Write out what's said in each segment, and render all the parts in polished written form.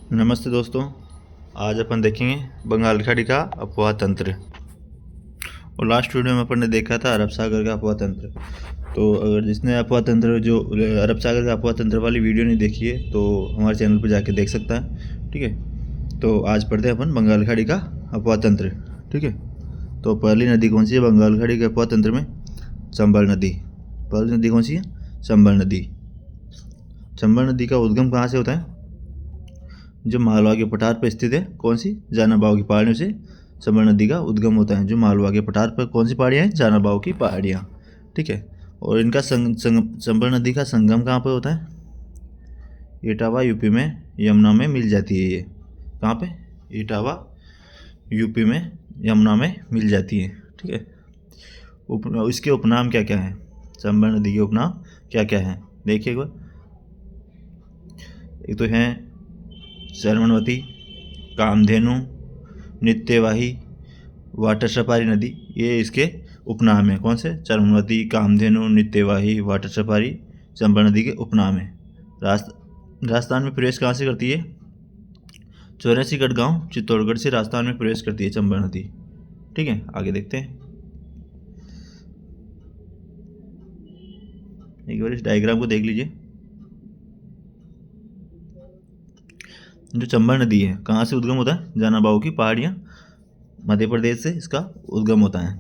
नमस्ते दोस्तों। आज अपन देखेंगे बंगाल की खाड़ी का अफवाह तंत्र। और लास्ट वीडियो में अपन ने देखा था अरब सागर का अफवाह तंत्र। तो अगर जिसने अफवाह तंत्र जो अरब सागर का अफवाह तंत्र वाली वीडियो नहीं देखी है तो हमारे चैनल पर जाके देख सकता है। ठीक है, तो आज पढ़ते हैं अपन बंगाल की खाड़ी का अफवाह तंत्र। ठीक है, तो पहली नदी कौन सी है बंगाल की खाड़ी के अफवाह तंत्र में? चंबल नदी। पहली नदी कौन सी है? चंबल नदी। चंबल नदी का उद्गम कहाँ से होता है? जो मालवा के पठार पर स्थित है। कौन सी? जानाबाव की पहाड़ियों से चंबल नदी का उद्गम होता है। जो मालवा के पठार पर कौन सी पहाड़ियाँ हैं? जानाबाव की पहाड़ियाँ। ठीक है, और इनका चंबल नदी का संगम कहाँ पर होता है? इटावा यूपी में यमुना में मिल जाती है। ये कहाँ पे? इटावा यूपी में यमुना में मिल जाती है। ठीक है, इसके उपनाम क्या क्या हैं? चंबल नदी के उपनाम क्या क्या हैं देखिए एक बार। एक तो हैं चरमनवती, कामधेनु, नित्यवाही, वाटर सफारी नदी। ये इसके उपनाम है। कौन से? चरमनवती, कामधेनु, नित्यवाही, वाटर सफारी चंबल नदी के उपनाम है। राजस्थान में प्रवेश कहाँ से करती है? 84 गांव चित्तौड़गढ़ से राजस्थान में प्रवेश करती है चंबल नदी। ठीक है, आगे देखते हैं। एक बार इस डायग्राम को देख लीजिए। जो चंबल नदी है कहाँ से उद्गम होता है? जानाबाव की पहाड़ियाँ मध्य प्रदेश से इसका उद्गम होता है।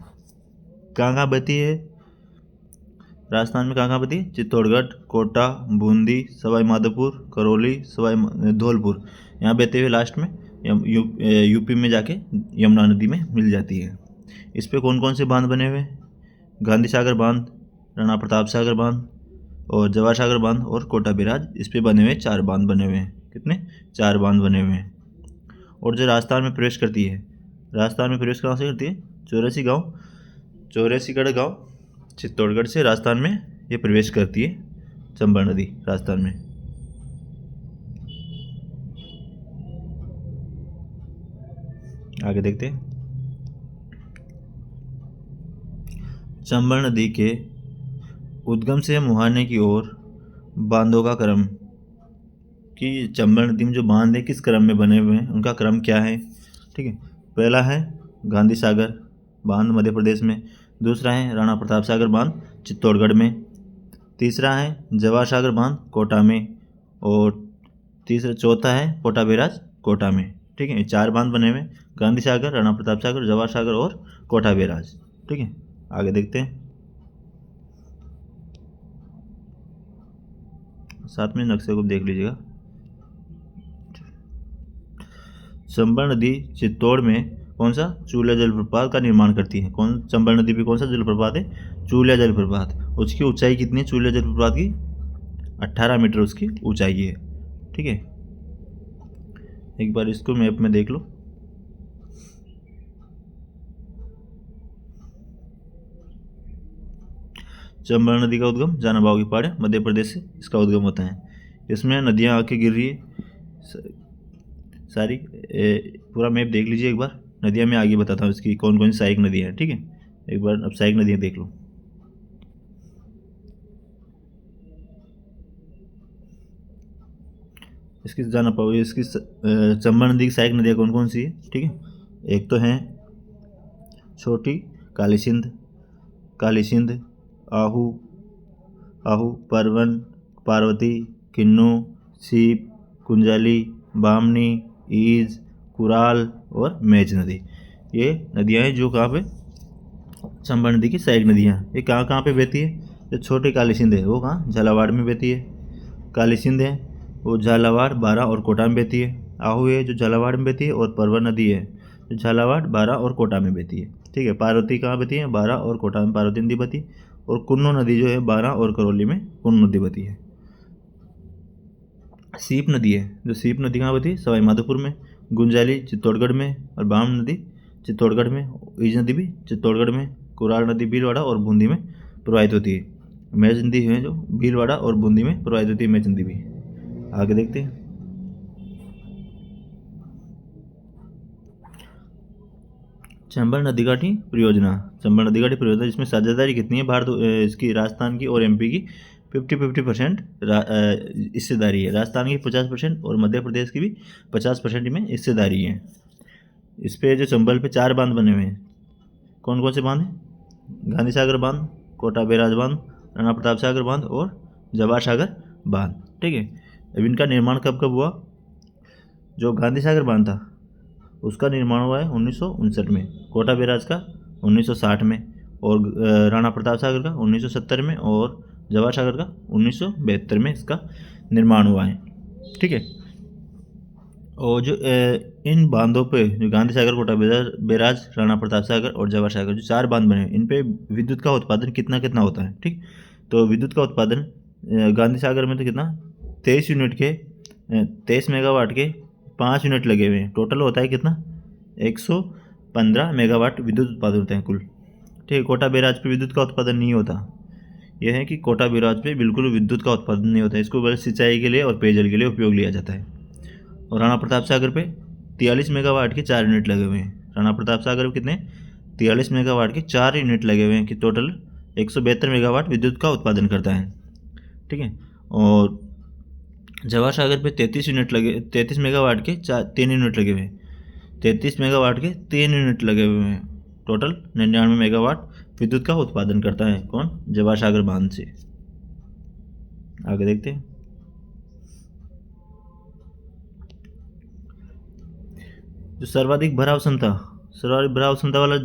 कहाँ कहाँ बहती है? राजस्थान में कहाँ कहाँ बहती है? चित्तौड़गढ़, कोटा, बूंदी, सवाई माधोपुर, करौली, धौलपुर। यहाँ बहते हुए लास्ट में यूपी में जाके यमुना नदी में मिल जाती है। इस पे कौन कौन से बांध बने हुए हैं? गांधी सागर बांध, राणा प्रताप सागर बांध और जवाहर सागर बांध और कोटा बैराज। इस पे बने हुए 4 बांध बने हुए हैं। कितने? 4 बांध बने हुए हैं। और जो राजस्थान में प्रवेश करती है, राजस्थान में प्रवेश कहाँ से करती है? 84 गाँव चित्तौड़गढ़ से राजस्थान में ये प्रवेश करती है चंबल नदी राजस्थान में। आगे देखते हैं। चंबल नदी के उद्गम से मुहाने की ओर बांधों का क्रम, कि चंबल नदी में जो बांध है किस क्रम में बने हुए हैं, उनका क्रम क्या है? ठीक है, पहला है गांधी सागर बांध मध्य प्रदेश में, दूसरा है राणा प्रताप सागर बांध चित्तौड़गढ़ में, तीसरा है जवाहर सागर बांध कोटा में और चौथा है कोटा बैराज कोटा में। ठीक है, 4 बांध बने हुए, गांधी सागर, राणा प्रताप सागर, जवाहर सागर और कोटा बैराज। ठीक है, आगे देखते हैं। साथ में नक्शे को देख लीजिएगा। चंबल नदी चित्तौड़ में कौन सा? चूलिया जलप्रपात का निर्माण करती है। कौन? चंबल नदी पे कौन सा जलप्रपात है? चूलिया जलप्रपात। उसकी ऊंचाई कितनी है चूलिया जलप्रपात की? 18 मीटर उसकी ऊंचाई है। ठीक है, एक बार इसको मैप में देख लो। चंबल नदी का उद्गम जानाबाव की पहाड़ी मध्य प्रदेश से इसका उद्गम होता है। इसमें नदियाँ आके गिर रही है सारी। पूरा मैप देख लीजिए एक बार। नदियाँ मैं आगे बताता हूँ इसकी कौन कौन सी सहायक नदियाँ हैं। ठीक है, एक बार अब सहायक नदियाँ देख लो। इसकी जाना पाओ इसकी चंबल नदी की सहायक नदियाँ कौन कौन सी है? ठीक है, एक तो हैं छोटी काली सिंध, आहू परवन, पार्वती, किन्नू, सीप, कुंजाली, बामनी, ईज, कुराल और मेज नदी। ये नदियाँ हैं जो कहाँ पे? चंबल नदी की सहायक नदियाँ। ये कहाँ कहाँ पे बहती है? जो छोटी काली सिंध है वो कहाँ? झालावाड़ में बहती है। काली सिंध है वो झालावाड़, बारा और कोटा में बहती है। आहू है जो झालावाड़ में बहती है और परवन नदी है जो झालावाड़, बारा और कोटा में बहती है। ठीक है, पार्वती कहाँ बहती है? बारा और कोटा में पार्वती नदी बहती है। और कुन्नू नदी जो है बारा और करौली में कुन्नू नदी बहती है। सीप नदी है जो सीप नदी कहाँ बहती है? सवाई माधोपुर में, गुंजाली चित्तौड़गढ़ में और बाम नदी चित्तौड़गढ़ में, ईज नदी भी चित्तौड़गढ़ में, कुराल नदी भीलवाड़ा और बूंदी में प्रवाहित होती है। मेज नदी है जो भीलवाड़ा और बूंदी में प्रवाहित होती है मेज नदी भी। आगे देखते हैं। चंबल नदी घाटी परियोजना। चंबल नदी घाटी परियोजना जिसमें साझेदारी कितनी है? भारत इसकी राजस्थान की और एमपी की 50-50% हिस्सेदारी है। राजस्थान की 50% और मध्य प्रदेश की भी 50% में हिस्सेदारी है। इस पे जो चंबल पे 4 बांध बने हुए हैं, कौन कौन से बांध हैं? गांधी सागर बांध, कोटा बैराज बांध, राणा प्रताप सागर बांध और जवाहर सागर बांध। ठीक है, अब इनका निर्माण कब कब हुआ? जो गांधी सागर बांध था उसका निर्माण हुआ है 1959 में, कोटा बैराज का 1960 में, और राणा प्रताप सागर का 1970 में, और जवाहर सागर का 1972 में इसका निर्माण हुआ है। ठीक है, और जो इन बांधों पे जो गांधी सागर, कोटा बैराज, राणा प्रताप सागर और जवाहर सागर जो 4 बांध बने हैं, इन पे विद्युत का उत्पादन कितना कितना होता है। ठीक, तो विद्युत का उत्पादन गांधी सागर में तो कितना 23 यूनिट के 23 मेगावाट के 5 यूनिट लगे हुए हैं। टोटल होता है कितना 115 मेगावाट विद्युत उत्पादन होते हैं कुल। ठीक है, कोटा बैराज पे विद्युत का उत्पादन नहीं होता। यह है कि कोटा बैराज पे बिल्कुल विद्युत का उत्पादन नहीं होता है, इसको बस सिंचाई के लिए और पेयजल के लिए उपयोग लिया जाता है। और राणा प्रताप सागर पे 43 मेगावाट के 4 यूनिट लगे हुए हैं। राणा प्रताप सागर में कितने 43 मेगावाट के 4 यूनिट लगे हुए हैं कि टोटल 172 मेगावाट विद्युत का उत्पादन करता है। ठीक है, और जवाहर सागर पे 33 मेगावाट के 3 यूनिट लगे हुए हैं। 33 मेगावाट के 3 यूनिट लगे हुए हैं। टोटल 99 मेगावाट विद्युत का उत्पादन करता है कौन? जवाहर सागर बांध से। आगे देखते हैं। जो सर्वाधिक भराव क्षमता वाला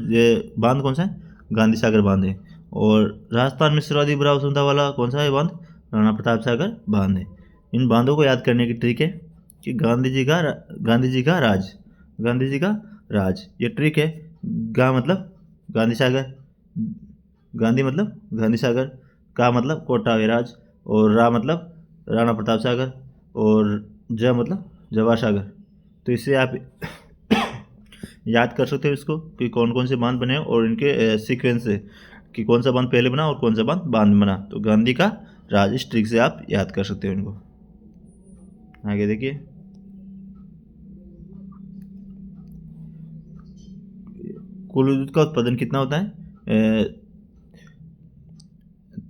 बांध कौन सा है? गांधी सागर बांध है। और राजस्थान में सर्वाधिक भराव क्षमता वाला कौन सा है बांध? राणा प्रताप सागर बांध है। इन बांधों को याद करने की ट्रिक है कि गांधी जी का राज, ये ट्रिक है। गा मतलब गांधी सागर, गांधी मतलब गांधी सागर, का मतलब कोटा बैराज, और रा मतलब राणा प्रताप सागर, और ज मतलब जवाहर सागर। तो इससे आप याद कर सकते हो इसको कि कौन कौन से बांध बने हैं और इनके सीक्वेंस से कि कौन सा बांध पहले बना और कौन सा बांध बाद में बना। तो गांधी का राज, इस ट्रिक से आप याद कर सकते हो इनको। आगे देखिए, कुल विद्युत का उत्पादन कितना होता है?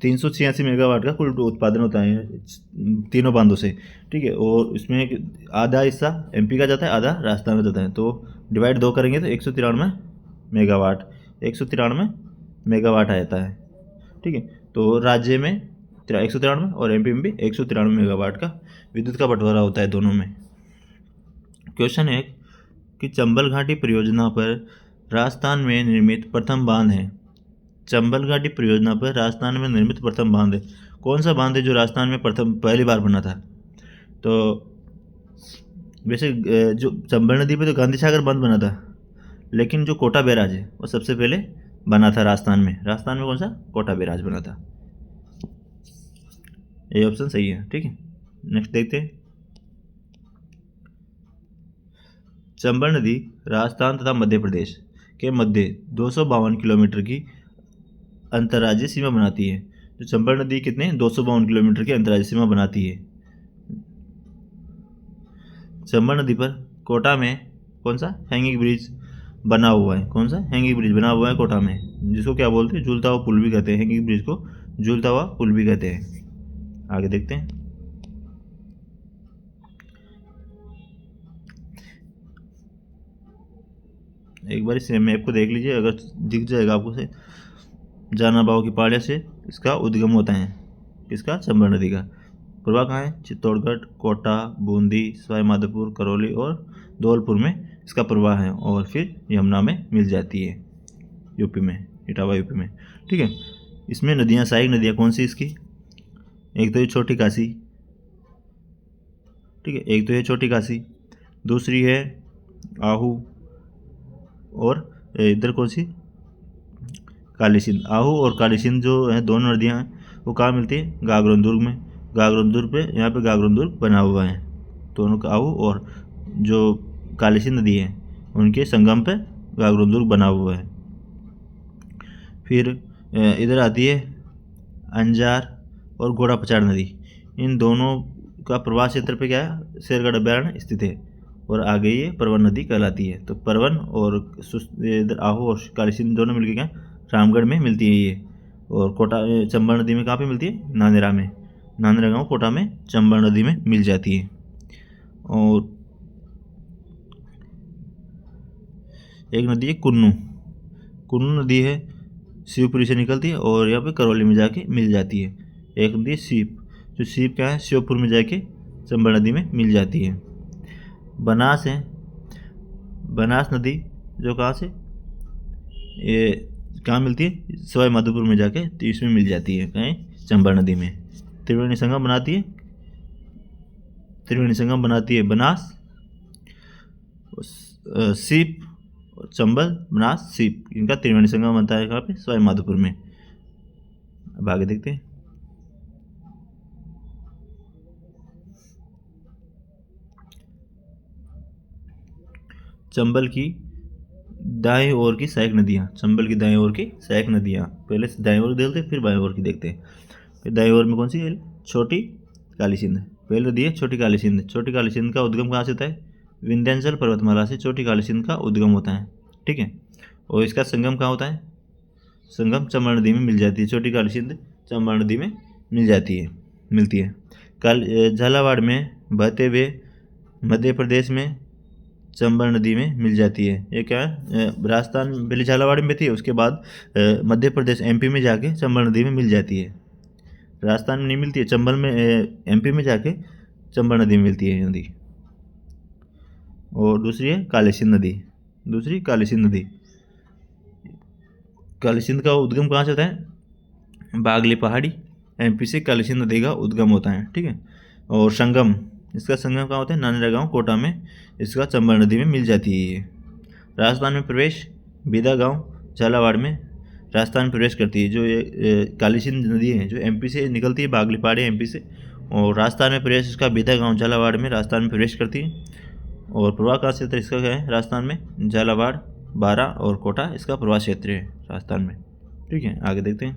386 मेगावाट का कुल उत्पादन होता है तीनों बांधों से। ठीक है, और इसमें आधा हिस्सा एमपी का जाता है, आधा राजस्थान का जाता है। तो डिवाइड 2 करेंगे तो 193 मेगावाट आ जाता है। ठीक है, तो राज्य में 193 और एमपी में भी 193 मेगावाट का विद्युत का बंटवारा होता है दोनों में। क्वेश्चन है कि चंबल घाटी परियोजना पर राजस्थान में निर्मित प्रथम बांध है। चंबल घाटी परियोजना पर राजस्थान में निर्मित प्रथम बांध है। कौन सा बांध है जो राजस्थान में पहली बार बना था? तो वैसे जो चंबल नदी पे तो गांधी सागर बांध बना था, लेकिन जो कोटा बैराज है वो सबसे पहले बना था राजस्थान में। राजस्थान में कौन सा? कोटा बैराज बना था। ये ऑप्शन सही है। ठीक है, नेक्स्ट देखते हैं। चंबल नदी राजस्थान तथा मध्य प्रदेश के मध्य 252 किलोमीटर की अंतर्राज्यीय सीमा बनाती है। जो चंबल नदी कितने 252 किलोमीटर की अंतर्राज्यीय सीमा बनाती है। चंबल नदी पर कोटा में कौन सा हैंगिंग ब्रिज बना हुआ है? कौन सा हैंगिंग ब्रिज बना हुआ है कोटा में, जिसको क्या बोलते हैं? झूलता हुआ पुल भी कहते हैं। हैंगिंग ब्रिज को झूलता हुआ पुल भी कहते हैं। आगे देखते हैं। एक बार इस मैप को देख लीजिए, अगर दिख जाएगा आपको से जाना बाव की पहाड़िया से इसका उद्गम होता है। किसका? चंबल नदी का। प्रवाह कहाँ है? चित्तौड़गढ़, कोटा, बूंदी, सवाई माधोपुर, करौली और धौलपुर में इसका प्रवाह है, और फिर यमुना में मिल जाती है यूपी में, इटावा यूपी में। ठीक है, इसमें नदियाँ, सहायक नदियाँ कौन सी इसकी? एक तो ये छोटी काशी, ठीक है, एक तो ये छोटी काशी, दूसरी है आहू, और इधर कौन सी? काली सिंध। आहू और काली सिंध जो है दोनों नदियाँ हैं वो कहाँ मिलती है? गागरोन दुर्ग में। गागरोन दुर्ग पे, यहाँ पे गागरोन दुर्ग बना हुआ है। दोनों का आहू और जो काली सिंध नदी है उनके संगम पे गागरोन दुर्ग बना हुआ है। फिर इधर आती है अंजार और घोड़ा पचाड़ नदी। इन दोनों का प्रवाह क्षेत्र पे क्या है? शेरगढ़ अभयारण्य स्थित है, और आगे ये परवन नदी कहलाती है। तो परवन और इधर आहू और काली सिंध दोनों मिलकर क्या रामगढ़ में मिलती है ये, और कोटा चंबल नदी में कहाँ पे मिलती है? नानेरा में। नांदरा गांव कोटा में चंबल नदी में मिल जाती है। और एक नदी है कुन्नू। कुन्नू नदी है शिवपुरी से निकलती है और यहाँ पे करौली में जाके मिल जाती है। एक नदी है सीप, जो सीप क्या है शिवपुर में जाके चंबल नदी में मिल जाती है। बनास है, बनास नदी जो कहाँ से ये कहाँ मिलती है, सवाई माधोपुर में जाके तो इसमें मिल जाती है, कहीं चंबल नदी में। त्रिवेणी संगम बनाती है, त्रिवेणी संगम बनाती है बनास, सीप, चंबल, बनास, सीप, इनका त्रिवेणी संगम बनता है कहाँ पे, सवाई माधोपुर में। अब आगे देखते हैं। चंबल की दाएं ओर की सहायक नदियाँ, चंबल की दाएं ओर की सहायक नदियाँ, पहले से दाएं ओर देखते हैं फिर बाएं ओर की देखते हैं। फिर दाएं ओर में कौन सी है, छोटी काली सिंध। पहले नदी है छोटी काली सिंध। छोटी काली सिंध का उद्गम कहाँ से होता है, विंध्याचल पर्वतमाला से छोटी काली सिंध का उद्गम होता है, ठीक है। और इसका संगम कहाँ होता है, संगम चंबल नदी में मिल जाती है। छोटी काली सिंध चंबल नदी में मिल जाती है, मिलती है। झालावाड़ में बहते हुए मध्य प्रदेश में चंबल नदी में मिल जाती है। ये क्या है, राजस्थान पहले झालावाड़ में बहती है, उसके बाद मध्य प्रदेश एमपी में जाके चंबल नदी में मिल जाती है। राजस्थान में नहीं मिलती है, चंबल में एमपी में जाके चंबल नदी में मिलती है नदी। और दूसरी है काली सिंध नदी, दूसरी काली सिंध नदी। काली सिंध का उद्गम कहाँ से होता है, बागली पहाड़ी, एमपी से काली सिंध नदी का उद्गम होता है, ठीक है। और संगम, इसका संगम कहाँ होता है, नांदरा गांव कोटा में इसका चंबल नदी में मिल जाती है ये। राजस्थान में प्रवेश बीदा गांव झालावाड़ में राजस्थान में प्रवेश करती है। जो ये काली सिंध नदी है जो एमपी से निकलती है, बागली पहाड़ी एमपी से, और राजस्थान में प्रवेश इसका बीदा गांव झालावाड़ में राजस्थान में प्रवेश करती है। और प्रवाह का क्षेत्र इसका क्या है, राजस्थान में झालावाड़, बारा और कोटा इसका प्रवाह क्षेत्र है राजस्थान में, ठीक है। आगे देखते हैं।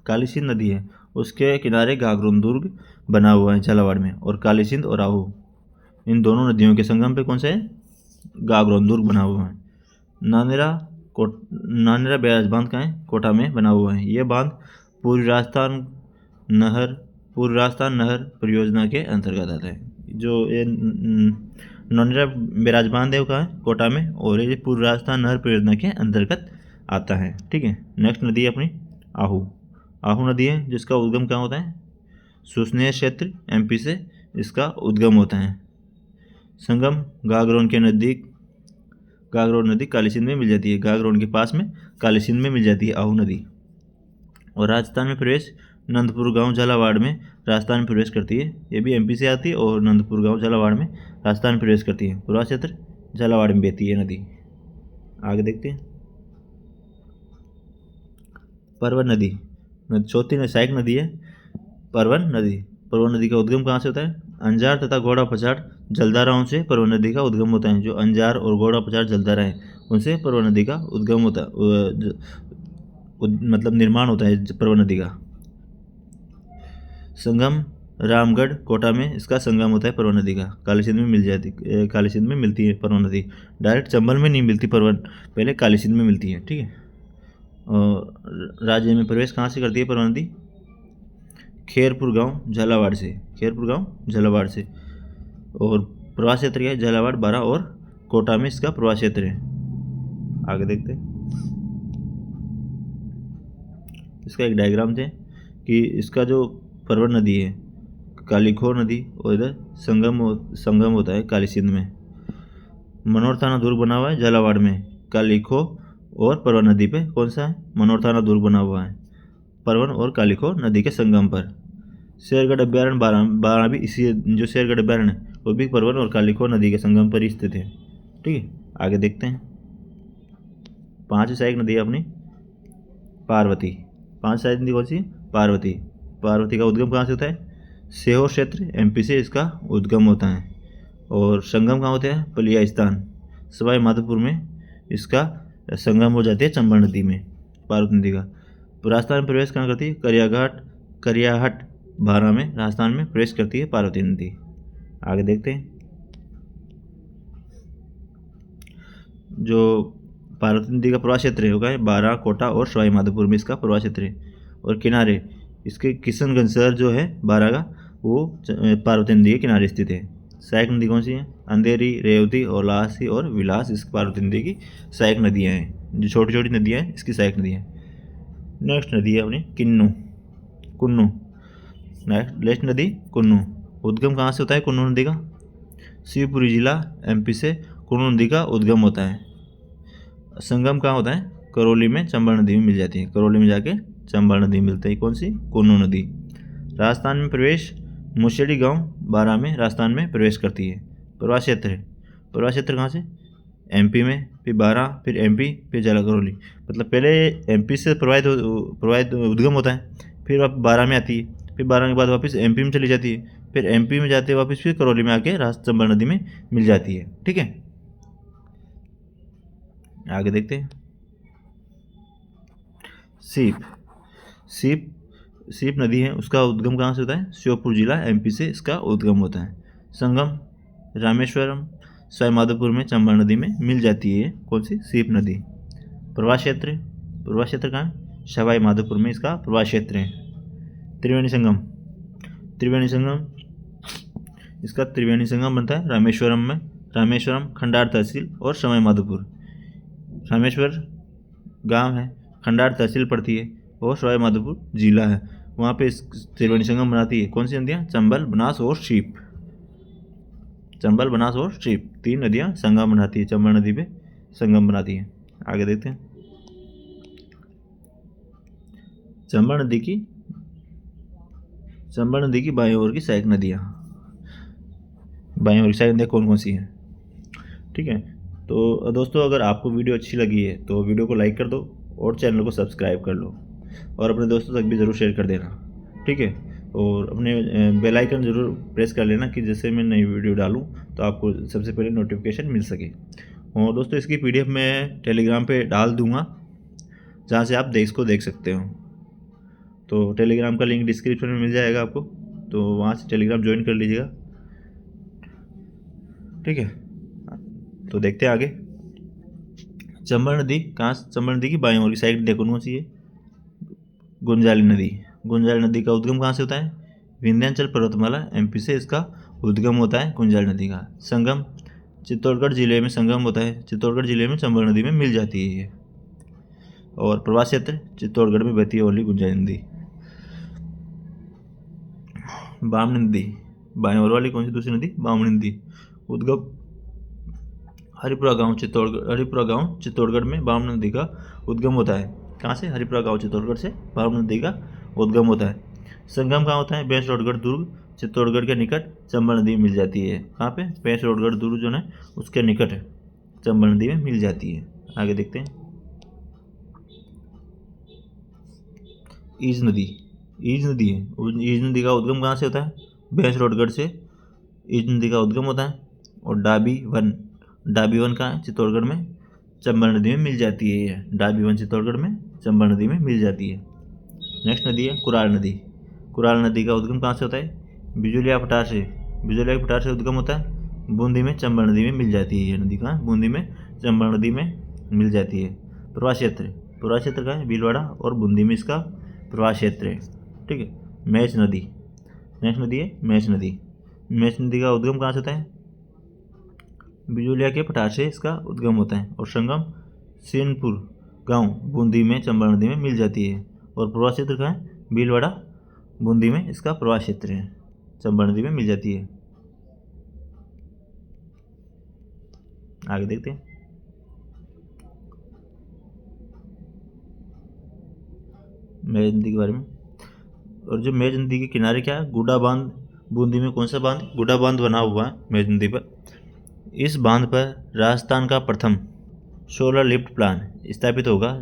काली सिंध नदी है, उसके किनारे गागरोन दुर्ग बना हुआ है झालावाड़ में। और काली सिंध और आहू, इन दोनों नदियों के संगम पे कौन सा है, गागरोन दुर्ग बना हुआ है। नानेरा बैराज बांध का है, कोटा में बना हुआ है। ये बांध पूर्वी राजस्थान नहर परियोजना के अंतर्गत आता है। जो ये नानेरा बैराज बांध है वो कहाँ है, कोटा में, और ये पूर्वी राजस्थान नहर परियोजना के अंतर्गत आता है, ठीक है। नेक्स्ट नदी है अपनी आहू। आहू नदी है जिसका उद्गम कहाँ होता है, सुसनेर क्षेत्र एमपी से इसका उद्गम होता है। संगम गागरोन के नज़दीक, गागरोन नदी काली सिंध में मिल जाती है, गागरोन के पास में काली सिंध में मिल जाती है आहू नदी। और राजस्थान में प्रवेश नंदपुर गांव झालावाड़ में राजस्थान में प्रवेश करती है। ये भी एमपी से आती है और नंदपुर गांव झालावाड़ में राजस्थान में प्रवेश करती है। पूर्वा क्षेत्र झालावाड़ में बहती है नदी। आगे देखते हैं। परवन नदी, चौथी सहायक नदी है परवन नदी। परवन नदी का उद्गम कहाँ से होता है, अंजार तथा घोड़ा पछाड़ जलधाराओं से परवन नदी का उद्गम होता है। जो अंजार और घोड़ा पछाड़ जलधारा है उनसे परवन नदी का उद्गम होता है, मतलब निर्माण होता है परवन नदी का। संगम रामगढ़ कोटा में इसका संगम होता है परवन नदी का। काली सिंध में मिल जाती, काली सिंध में मिलती है परवन नदी। डायरेक्ट चंबल में नहीं मिलती परवन, पहले काली सिंध में मिलती है, ठीक है। और राज्य में प्रवेश कहाँ से करती है परवन नदी, खेरपुर गांव झालावाड़ से, खेरपुर गांव झालावाड़ से। और प्रवाह क्षेत्र क्या है, झालावाड़, बारा और कोटा में इसका प्रवाह क्षेत्र है। आगे देखते हैं। इसका एक डायग्राम थे कि इसका जो परवन नदी है कालीखोर नदी, और इधर संगम होता है काली सिंध में। मनोर थाना दुर्ग बना हुआ है झालावाड़ में, कालीखो और परवन नदी पे कौन सा है, मनोर थाना दुर्ग बना हुआ है परवन और कालीखो नदी के संगम पर। शेरगढ़ अभ्यारण्य बारा भी इसी, जो शेरगढ़ अभ्यारण्य है वो भी परवन और कालीखो नदी के संगम पर ही स्थित है, ठीक है। आगे देखते हैं। 5 सहायक नदी है अपनी पार्वती। 5 सहायक नदी कौन सी, पार्वती। पार्वती का उद्गम कहाँ से होता है, सीहोर क्षेत्र एमपी से इसका उद्गम होता है। और संगम कहाँ होता है, पलियास्थान सवाई माधोपुर में इसका संगम हो जाती है चंबल नदी में, पार्वती नदी का। राजस्थान में प्रवेश कहाँ करती है, करियाहट बारा में राजस्थान में प्रवेश करती है पार्वती नदी। आगे देखते हैं। जो पार्वती नदी का प्रवाह क्षेत्र होगा बारा, कोटा और सवाई माधोपुर में इसका प्रवाह क्षेत्र है। और किनारे इसके किशनगंज शहर जो है बारा का, वो पार्वती नदी के किनारे स्थित है। सहायक नदी कौन सी है? अंधेरी, रेवती और लासी और विलास इस पार्वती नदी की सहायक नदियाँ हैं। जो छोटी छोटी नदियाँ हैं इसकी सहायक नदियाँ हैं। नेक्स्ट नदी है अपनी कुन्नू। नेक्स्ट नदी कुन्नू। उद्गम कहाँ से होता है कुन्नू नदी का? शिवपुरी जिला MP से कुन्नू नदी का उद्गम होता है। संगम कहाँ होता है? करौली में चंबल नदी में मिल जाती है। करौली में जाके चंबल नदी मिलती है। कौन सी? कुन्नू नदी। राजस्थान में प्रवेश मुशेड़ी गांव बारा में राजस्थान में प्रवेश करती है। प्रवाह क्षेत्र है। प्रवाह क्षेत्र कहाँ से? MP में, फिर बारा, फिर MP, फिर जला करौली। मतलब पहले MP से प्रवाहित उद्गम होता है, फिर अब बारा में आती है, फिर बारा के बाद वापस MP में चली जाती है, फिर MP में जाते वापस फिर करौली में आके चंबल नदी में मिल जाती है। ठीक है, आगे देखते हैं। सीप नदी है, उसका उद्गम कहाँ से होता है? श्योपुर जिला MP से इसका उद्गम होता है। संगम रामेश्वरम सवाई माधोपुर में चंबल नदी में मिल जाती है। कौन सी? सीप नदी। प्रवाह क्षेत्र कहाँ है? सवाई माधोपुर में इसका प्रवाह क्षेत्र है। त्रिवेणी संगम बनता है रामेश्वरम में। रामेश्वरम खंडार तहसील और सवाई माधोपुर। रामेश्वर गांव है, खंडार तहसील पड़ती है और सवाई माधोपुर जिला है। वहाँ पे इस त्रिवेणी संगम बनाती है। कौन सी नदियाँ? चंबल, बनास और शीप। तीन नदियाँ संगम बनाती है, चंबल नदी पे संगम बनाती है। आगे देखते हैं। चंबल नदी की बाईं ओर की सहायक नदियाँ कौन कौन सी हैं? ठीक है, तो दोस्तों अगर आपको वीडियो अच्छी लगी है तो वीडियो को लाइक कर दो और चैनल को सब्सक्राइब कर लो और अपने दोस्तों तक भी ज़रूर शेयर कर देना। ठीक है, और अपने बेल आइकन ज़रूर प्रेस कर लेना कि जैसे मैं नई वीडियो डालूँ तो आपको सबसे पहले नोटिफिकेशन मिल सके। और दोस्तों इसकी PDF मैं टेलीग्राम पे डाल दूँगा, जहाँ से आप इसको देख सकते हो। तो टेलीग्राम का लिंक डिस्क्रिप्शन में मिल जाएगा आपको, तो वहाँ से टेलीग्राम ज्वाइन कर लीजिएगा। ठीक है, तो देखते हैं आगे। चंबल नदी की बाईं ओर की साइड देखो कौन सी है? गुंजाली नदी का उद्गम कहाँ से होता है? विंध्याचल पर्वतमाला MP से इसका उद्गम होता है गुंजाली नदी का। संगम चित्तौड़गढ़ जिले में संगम होता है। चित्तौड़गढ़ जिले में चंबल नदी में मिल जाती है ये। और प्रवाह क्षेत्र चित्तौड़गढ़ में बहती है ओनली गुंजाली नदी। बामनी नदी बाईं ओर वाली कौन सी दूसरी नदी? बामनी नदी। उद्गम हरिपुरा गांव चित्तौड़गढ़ में बामनी नदी का उद्गम होता है। कहाँ से? हरिपुरा गांव चित्तौड़गढ़ से बामनी नदी का उद्गम होता है। संगम कहाँ होता है? भैंसरोडगढ़ दुर्ग चित्तौड़गढ़ के निकट चंबल नदी में मिल जाती है। कहाँ पे? भैंसरोडगढ़ दुर्ग जो है उसके निकट चंबल नदी में मिल जाती है। आगे देखते हैं। ईज नदी का उद्गम कहाँ से होता है? भैंसरोडगढ़ से ईज नदी का उद्गम होता है। और डाबी वन कहाँ है? चित्तौड़गढ़ में चंबल नदी में मिल जाती है। डाबी वन चित्तौड़गढ़ में चंबल नदी में मिल जाती है। नेक्स्ट नदी है कुराल नदी का उद्गम कहाँ से होता है? बिजुलिया फटार से उद्गम होता है। बूंदी में चंबल नदी में मिल जाती है। ये नदी कहाँ? बूंदी में चंबल नदी में मिल जाती है। प्रवाह क्षेत्र कहाँ है? भीलवाड़ा और बूंदी में इसका प्रवाह क्षेत्र है। ठीक है, मेच नदी। नेक्स्ट नदी है मेच नदी का उद्गम कहाँ से होता है? बिजुलिया के पठार से इसका उद्गम होता है। और संगम सेनपुर गांव बूंदी में चंबल नदी में मिल जाती है। और प्रवाह क्षेत्र कहाँ है? भीलवाड़ा बूंदी में इसका प्रवाह क्षेत्र है, चंबल नदी में मिल जाती है। आगे देखते हैं। मेज नदी के बारे में। और जो मेज नदी के किनारे क्या है? गुडा बांध। बूंदी में कौन सा बांध? गुडा बांध बना हुआ है मेज नदी पर। इस बांध पर राजस्थान का प्रथम सोलर लिफ्ट प्लांट स्थापित होगा,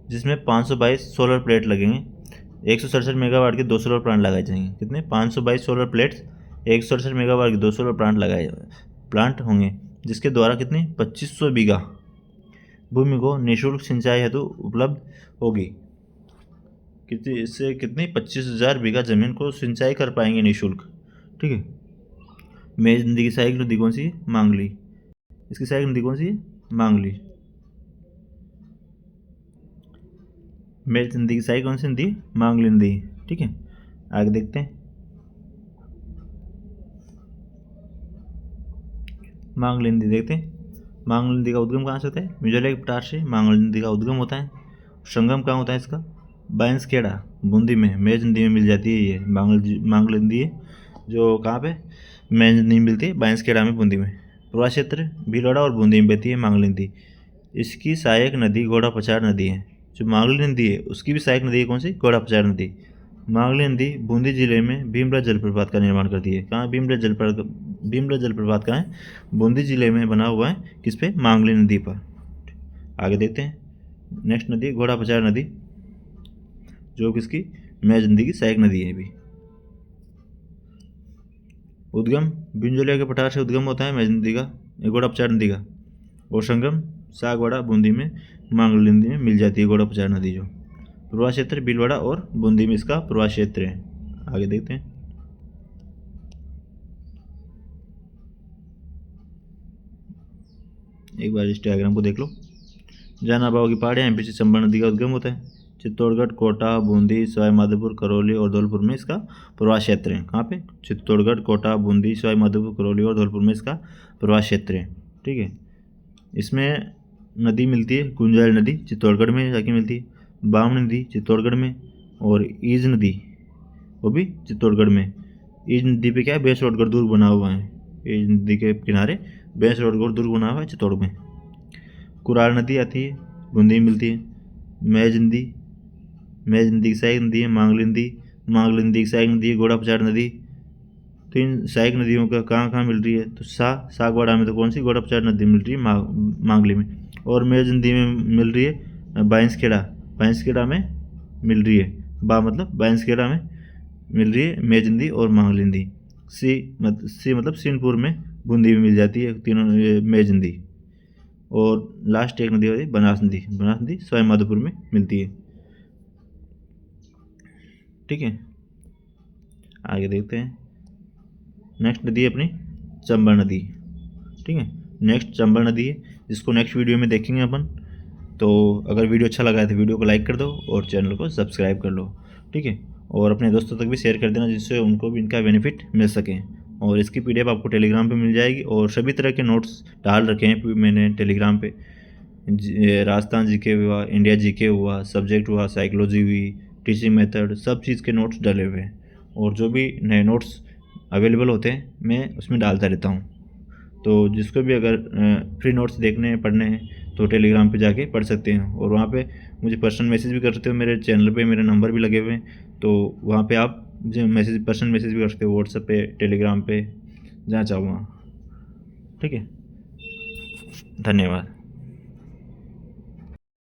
जिसमें 522 सोलर प्लेट लगेंगे। 167 मेगावाट के 2 सोलर प्लांट लगाए जाएंगे। कितने? 522 सोलर प्लेट्स, 167 मेगावाट के 2 सोलर प्लांट होंगे, जिसके द्वारा कितनी 2500 बीघा भूमि को निःशुल्क सिंचाई हेतु उपलब्ध होगी। इससे कितनी 25,000 बीघा जमीन को सिंचाई कर पाएंगे निःशुल्क। ठीक है, मेज नदी की सहायक नदी कौन सी? मांगली। इसकी सहायक नदी कौन सी है? मांगली। मेज नदी की सहायक कौन सी नदी? मांगली नदी। ठीक है, आगे देखते हैं। मांगली नदी देखते हैं। मांगली नदी का उद्गम कहाँ से होता है? मिझोले के पठार से मांगली नदी का उद्गम होता है। संगम कहाँ होता है इसका? बांसखेड़ा बूंदी में, मेज नदी में मिल जाती है ये मांगली नदी है जो कहाँ पे मेज नदी मिलती है? बांसखेड़ा में, बूंदी में। प्रवाह क्षेत्र भीलवाड़ा और बूंदी में बहती है मांगली नदी। इसकी सहायक नदी घोड़ा पचार नदी है। जो मांगली नदी है उसकी भी सहायक नदी है कौन सी? घोड़ा पचार नदी। मांगली नदी बूंदी जिले में भीमराज जलप्रपात का निर्माण करती है। कहाँ भीमराज जलप्रपात कहाँ है? बूंदी जिले में बना हुआ है। किस पे? मांगली नदी पर। आगे देखते हैं। नेक्स्ट नदी घोड़ा पचार नदी, जो किसकी? मेज नदी की सहायक नदी है। भी उद्गम बिंजोलिया के पठार से उद्गम होता है मेज नदी का, घोड़ा पचार नदी का। और संगम सागवाड़ा बूंदी में मांगली नदी में मिल जाती है घोड़ा पचार नदी। जो प्रवाह क्षेत्र भीलवाड़ा और बूंदी में इसका प्रवाह क्षेत्र है। आगे देखते हैं। एक बार इस डायग्राम को देख लो। जानाबाव की पहाड़ियाँ एमपी से चंबल नदी का उद्गम होता है। चित्तौड़गढ़, कोटा, बूंदी, सवाई माधोपुर, करौली और धौलपुर में इसका प्रवाह क्षेत्र है। कहाँ पे? चित्तौड़गढ़, कोटा, बूंदी, सवाई माधोपुर, करौली और धौलपुर में इसका प्रवाह क्षेत्र है। ठीक है, इसमें नदी मिलती है गुंजाइल नदी चित्तौड़गढ़ में जाके मिलती है, बामनी नदी चित्तौड़गढ़ में, और ईज नदी वो भी चित्तौड़गढ़ में। ईज नदी पे क्या है? बेसरोडगढ़ दुर्ग बना हुआ है। ईज नदी के किनारे बेसरोडगढ़ दुर्ग बना हुआ है चित्तौड़ में। कुराल नदी आती है, बूंदी में मिलती है। मेज नदी की सहायक नदी है मांगली नदी की सहायक नदी है घोड़ा पचार नदी। तो इन सहायक नदियों का कहाँ कहाँ मिल रही है? तो सागवाड़ा में तो कौन सी? घोड़ा पचार नदी मिल रही है मांगली में। और मेज नदी में मिल रही है बांसखेड़ा में मिल रही है। मतलब बांसखेड़ा में मिल रही है मेज नदी और मांगली नदी। सी मतलब सीनपुर में, बूंदी में मिल जाती है तीनों मेज नदी। और लास्ट एक नदी होती है बनास नदी सवाई माधोपुर में मिलती है। ठीक है, आगे देखते हैं। नेक्स्ट नदी है अपनी चंबल नदी। ठीक है, नेक्स्ट चंबल नदी है जिसको नेक्स्ट वीडियो में देखेंगे अपन। तो अगर वीडियो अच्छा लगा है तो वीडियो को लाइक कर दो और चैनल को सब्सक्राइब कर लो। ठीक है, और अपने दोस्तों तक भी शेयर कर देना जिससे उनको भी इनका बेनिफिट मिल सके। और इसकी PDF आपको टेलीग्राम पे मिल जाएगी। और सभी तरह के नोट्स डाल रखे हैं मैंने टेलीग्राम पे। राजस्थान जीके हुआ, इंडिया जीके हुआ, सब्जेक्ट हुआ, साइकोलॉजी हुई, टीचिंग मेथड, सब चीज़ के नोट्स डाले हुए हैं। और जो भी नए नोट्स अवेलेबल होते हैं मैं उसमें डालता रहता हूँ। तो जिसको भी अगर फ्री नोट्स देखने हैं, पढ़ने हैं, तो टेलीग्राम पे जाके पढ़ सकते हैं। और वहाँ पे मुझे पर्सनल मैसेज भी कर सकते हो। मेरे चैनल पे मेरे नंबर भी लगे हुए हैं, तो वहाँ पे आप मुझे पर्सनल मैसेज भी कर सकते हो, व्हाट्सएप पे, टेलीग्राम पे, जहाँ चाहो वहाँ। ठीक है, धन्यवाद।